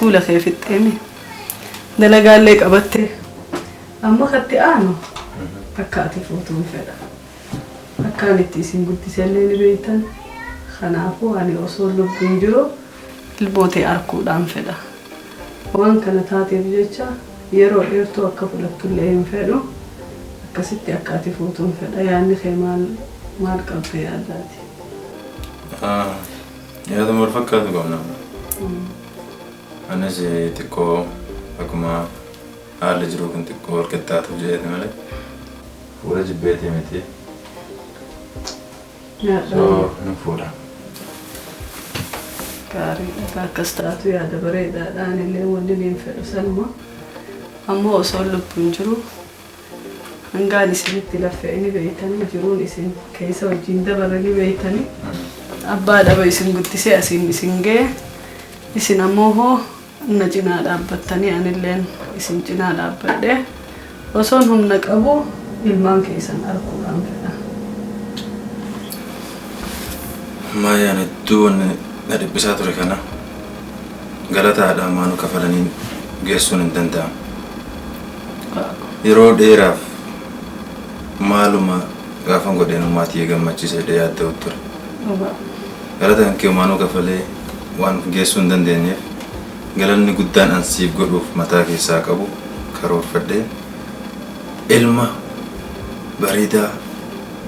iskuula kee fixxeemi dalagaallee qabattee amma katti aanu akka ati footuun fedha akkaan itti isin guddisellee ni beektan kanaafuu ani osoo lubbuun jiru ilmootee arguudhaan fedha waan kana taateef jecha yeroo dheertuu akka fudhattullee hin fedhu akkasitti akka ati footuun fedha yaanni kee maal qabdee yaaddaati. Yaada wal fakkaatu qabna. Anis xiqqoo akkuma haalli jiru kun xiqqoo wal qixxaatuuf jedhete malee fuula jibbeetii miti. Nun fuudha. Gaariidha akkas taatu yaada bareedaadhaan illee wanni niin fedhu sanuma ammoo osoo lubbuun jiru hangaan isinitti laffe'anii beeytanii jiruun isin keessa wajjin dabalanii beeytanii abbaa dhaba isin guddisee asiin isin ga'e isin ammoo hoo na cinaa dhaabbattanii anilleen isin cinaa dhaabbadhee osoon humna qabu ilmaan keessan arguudhaan fedha. Maayyaan hedduu wanni na dhibbisaa ture kana galataadhaan maanu kafalanii geessuun hin danda'amu. Yeroo dheeraaf maaluma gaafan godheenummaa tiyya gammachiisa jedhee yaadda ture. Galataan kee maanuu kafalee waan geessuu hin dandeenyeef galanni guddaan ansiif godhuuf mataa keessaa qabu karoorfadhee ilma bareedaa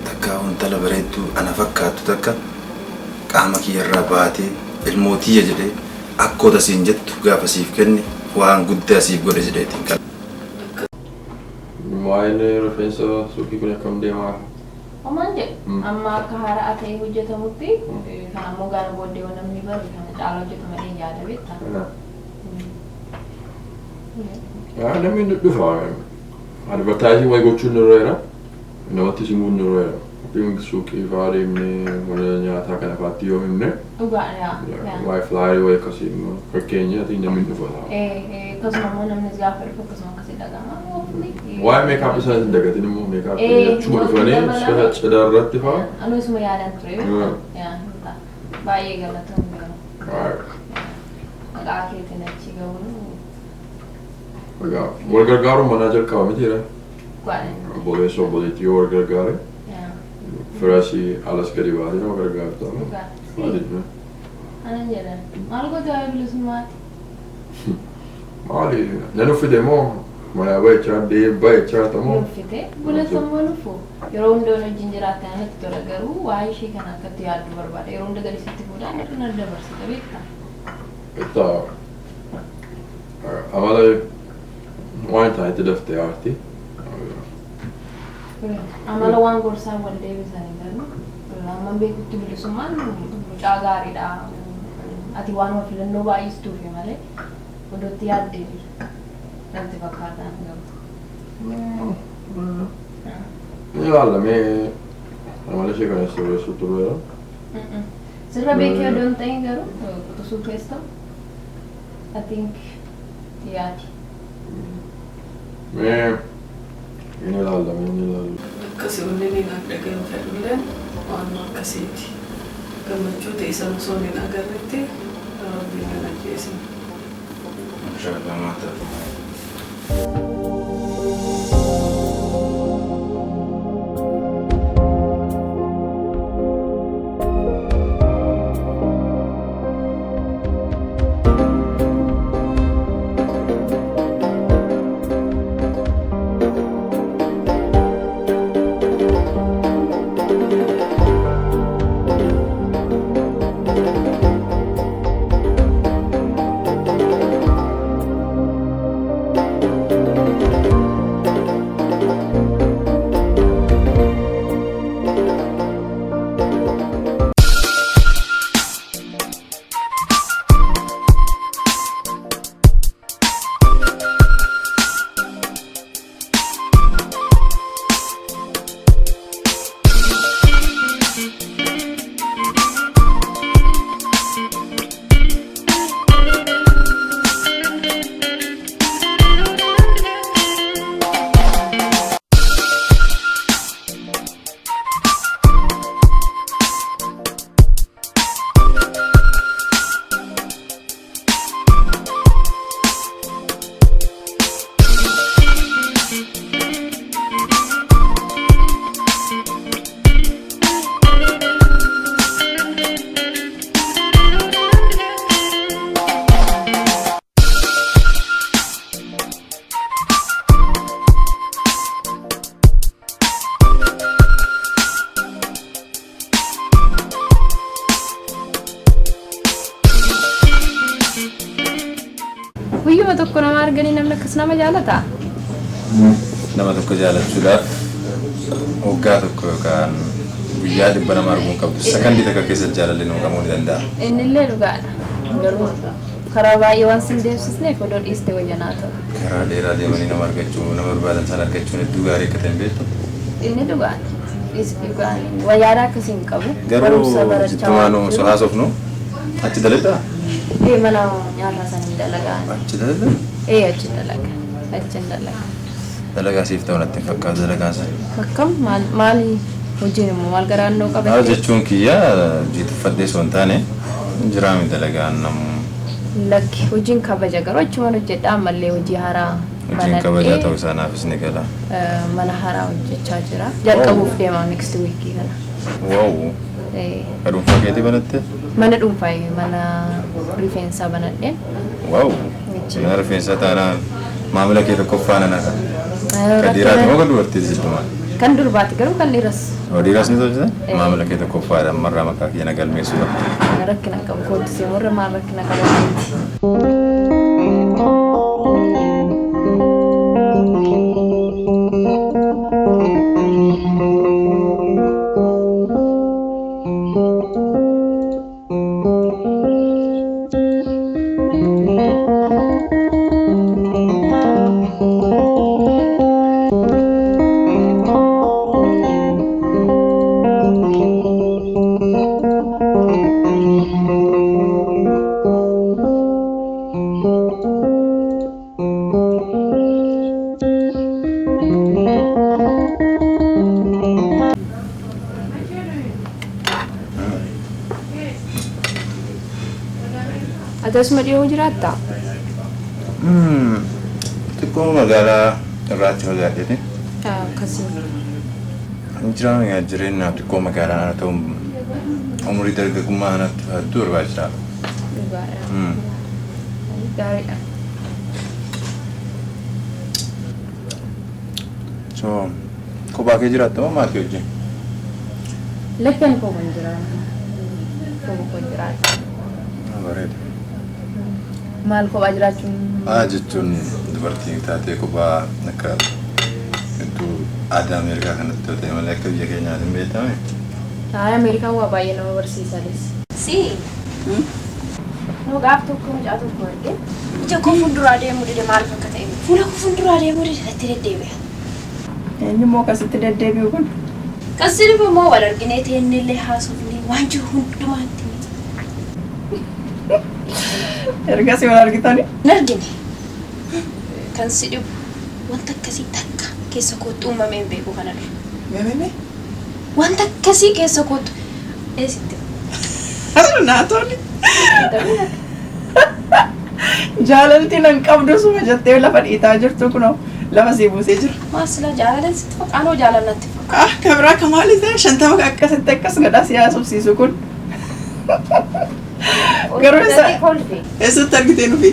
takka intala bareedduu ana fakkaattu takka qaama kiyyarraa baatee ilmootiyya jedhee akkoota siin jettu gaafa siif kenne waan guddaa siif godhe jedheetiin qaba. Waa'ee rifeensa suuqii kun akkam deemaa? Omaan jedhu amma akka haaraa ta'ee hojjetamutti kan ammoo gaara booddee waan namni baru kan caala hojjetamanii yaada beektaa. Namni dhufa advertaayizii wayi gochuun nurra jira namatti simuun nurra jira. Suuqii fa'aa deemnee mana nyaataa kana fa'aatti yoo himne waa'ee flaarii wayii akkasii fakkeenyaatti namni dhufa ta'a. Akkasuma immoo namnis gaafa dhufu akkasuma akkasii dhagama. Waa'ee meekaap isaa hin dagatin immoo meekaap achuma dhufanii cidha irratti fa'aa. Anuu isuma yaadan ture baay'ee galatoomne. Maqaa keetiin achi ga'uun. Wal gargaaruun manaa jalqaba mitiidha. Obboleessa obboleettii yoo wal gargaare. Firasii alas gadi baatee nama gargaartu amma. Anan jedhan maal gotaa bilisummaati? Maali nan uffite moo mana baay'ichaa baay'ichaa tamoo? Uffite buleessammoo nufu yeroo hundoon wajjin jiraatan anatti tola garuu waa'ee ishee kana akkatti yaaddu barbaada yeroo hunda galisitti fuudhaan irra na dabarsita beektaa? Itta amala waan taa'etti daftee aarti. Amala waan gorsaan wal deebisanii garuu amma beekutti bilisummaan mucaa gaariidha. Ati waan filannoo baay'istuufi malee odotti yaaddee natti fakkaataan gabu. Ni ilaalamee amala ishee kana sirreessuu tureera. Sirra beekee odoon ta'in garuu quxisuu keessaa I think yaadi. Ini ilaalamee ni ilaalu. Akkasii wanni niin dhaga'u fedhullee waan akkasiiti. Gammachuu ta'e sana osoo niin agarretti rabbiin kan ajjeesine. Inshallah maata. guyyuma tokko nama arganii namni akkas nama jaalata. Nama tokko jaalachuudhaaf waggaa tokko yookaan guyyaa dhibba nama arguun qabdu sakandii takka keessatti jaalalli nama qabuu ni danda'a. Innillee dhugaadha. Garuu karaa baay'ee waan sin deemsisneef odoo dhiiste wayyanaa ta'u. Karaa dheeraa deemanii nama argachuu nama barbaadan sana argachuun hedduu gaarii akka ta'e beektu. Inni dhugaadha. Wayyaadhaa akkasiin qabu. Garuu jittumaanuu haasofnu achi dalagaa? Mana nyaataa sana hin dalagaa. Achi dalagaa? Achi dalagaa. Achi hin dalagaa. Dalagaa siif ta'u natti hin fakkaatu dalagaa sana. Akkam maali hojiin immoo maal garaannoo qabattee? Maal jechuun kiyyaa jiituffadhee osoo hin taane jiraami dalagaan namu. Lakki hojiin kabaja garuu achumaan hojjedha ammallee hojii haaraa. Hojiin kabajaa ta'uu isaanaafis ni gala. Mana haaraa hojjechaa jira. Jalqabuuf deemaa next week kana. Wow. Ka dhuunfaa keetii banatte? Mana dhuunfaa mana rifeensaa banadheen. Wow. Mana rifeensaa taanaan maamila kee tokko faana naqa. Ka dhiiraati moo kan dubartiiti jiddumaan? Kan durbaati garuu kan dhiiras. Dhiiras ni tolchisa? Maamila kee tokko faana marraa maqaa kiyya na galmeessuu qabdi. Rakkina qabu koottisee warra maal rakkina qabu. Atasuma dhiyoo jiraattaa? Xiqqoo magaalaa irraatti fagaadhete. Akkasii. Jiraan jireenya xiqqoo magaalaa haa ta'u umurii dargaggummaa kanatti hedduu barbaachisaa. Dhugaadha. Gaariidha. So kophaa kee jiraatta moo maatii wajjin? Lakkeen koo kan jiraatu. Koo jiraata. Bareeda. Maal kophaa jiraachuun? Jechuun dubartii taatee kophaa akka hedduu aadaa Ameerikaa kanatti yoo ta'e malee akka biyya keenyaatti hin beekame. Ameerikaan waa baay'ee nama barsiisanis. Nu gaaf tokko mucaa tokko argee ija koo fuulduraa deemuu dide maal akka ta'e fuula koo fuulduraa deemuu dide itti deddeebi'a. Eenyummoo akkasitti deddeebi'u kun? Qasiri immoo wal arginee teennee illee haasofnee waan jiru hundumaatti. Ergasii wal argitani? Hin argine. Kan si dhibu wanta akkasii takka keessa kootti uumamee hin beeku kana dura. Meemee? Wanta akkasii keessa kootti eessitti. Naatoli. Jaalalti nan qabdu suma jettee lafa dhiitaa jirtu kunoo lafa sii buusee jira. Maasila jaalalan sitti fakkaanoo jaalalatti fakkaata. Kabiraa kamaali ta'e shantama akkasitti akkas gadhaa si haasofsiisu kun. Garuu eessatti argitee nufi?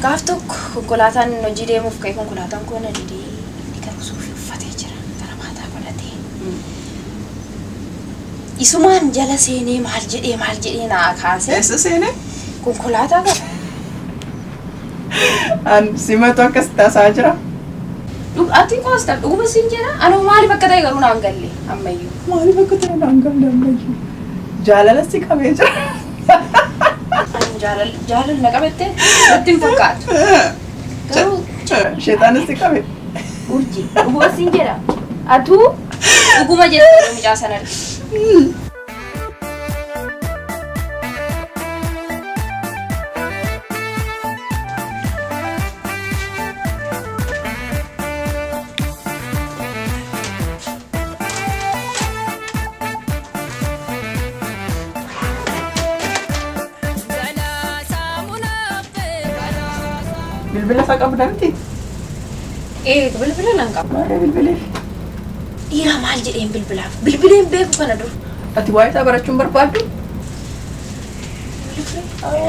Gaaf tokko konkolaataan hojii deemuuf ka'e konkolaataan kun didee inni kan suufii uffatee jira gara maataa godhatee. Isumaan jala seenee maal jedhee naa kaasee. Eessa seenee? Konkolaataa qaba. Simatu akkas taasaa jira. Ati koostaa dhuguma siin jedha anuu maaliif akka ta'e garuu naan galle ammayyuu. Maaliif akka ta'e naan galle ammayyuu? Jaalala si qabee jira. Jaalala na qabattee natti hin fakkaatu. Garuu sheexaanis si qabe. Urjii dhuguma siin jedha. Atuu dhuguma jettee mucaa sana argite. Bilbila isaa qabda miti? Bilbila nan qaba. Maali bilbileef? Dhiira maal jedheen bilbilaaf? Bilbileen beeku kana dur. Ati waa'ee isaa barachuun barbaaddu?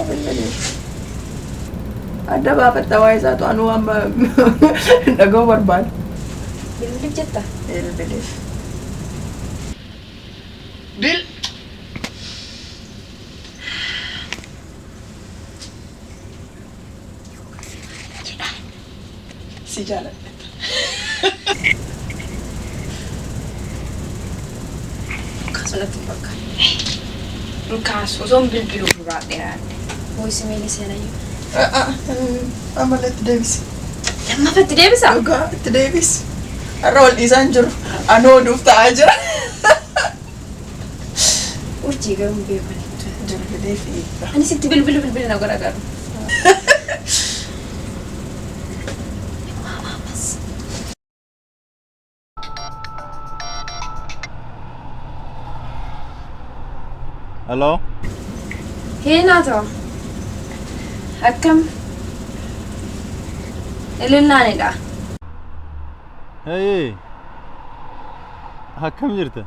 Bilbileef. Adda baafatta waa'ee isaa tu anuu amma dhaga'uu barbaadu. Bilbileef jetta? Bilbileef. si jaaladha. Kasunatti bakka. Kaas osoo bilbiluu furaadhe raadde. Voice mail seenayyuu. Ammallee itti deebisi. Lammaffatti deebisa? Dhugaa itti deebisi. Har'a ol dhiisaan jiru. Anoo oduuf ta'aa jira. Urjii garuu hin beekanitti. Bilbilee fi Ani sitti bilbila na garagaaru. Hello? Hee Natol. Akkam? Ililnaanidha. Hey, akkam jirta?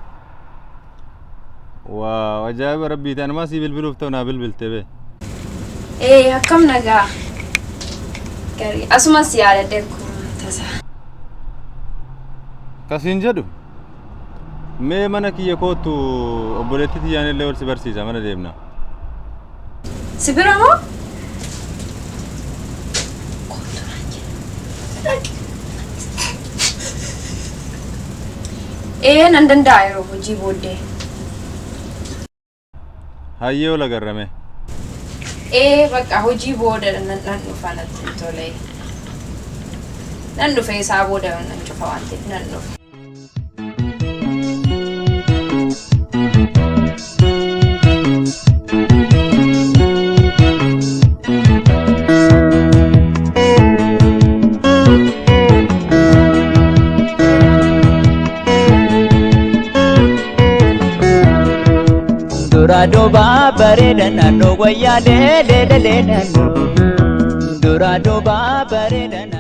Waaw, ajaa'iba rabbiiti. Anumaa si bilbiluuf ta'u naa bilbilte bee. Akkam nagaa. Gaarii. Asumas yaadadde akkuma tasa. Kasiin jedhu mee mana kiyya kootu obboleetti tiyyaan illee wal si barsiisa mana deemna. Si bira moo? Nan danda'a yeroo hojii booddee. Hayyee ol agarrame. Bakka hojii booda nan dhufa natti tole. Nan dhufe isaa booda nan cufa waan ta'eef nan dhufe. Duradoba bareda nano waya le nano. Duradoba bareda nano.